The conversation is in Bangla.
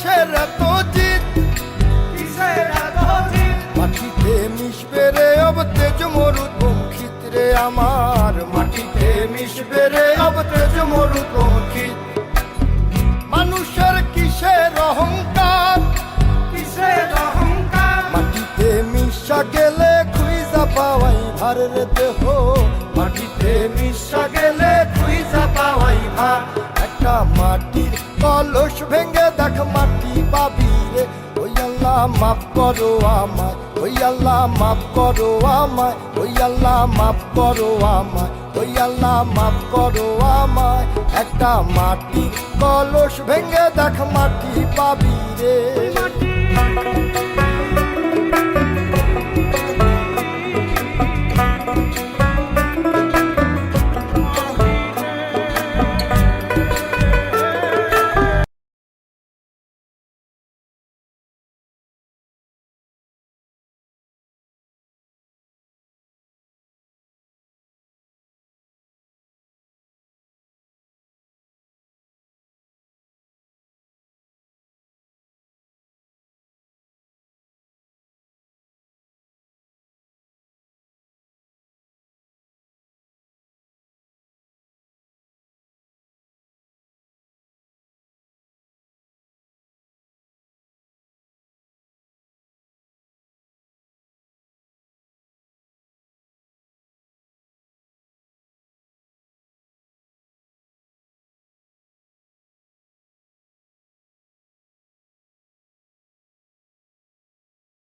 কিসের এত জিদ, কিসের এত জিদ? মাটিতে মিশবে রে অব তেজ মরুদ বঙ্কিত রে আমার, মাটিতে মিশবে রে অব তেজ মরুদ বঙ্কিত। মানুষের কিসের অহংকার, কিসের অহংকার? মাটিতে মিশা গেলে খুঁজা পাওয়াই ভার রে দেহ, মাটিতে মিশা গেলে খুঁজা পাওয়াই ভার। একটা মাটির কলস ভেঙে দেখ মাটি পাবি রে, ওই আল্লাহ মাফ করো আমায়, ওই আল্লাহ মাফ করো আমায়, ওই আল্লাহ মাফ করো আমায়, ওই আল্লাহ মাফ করো আমায়। একটা মাটির কলস ভেঙে দেখ মাটি পাবি রে।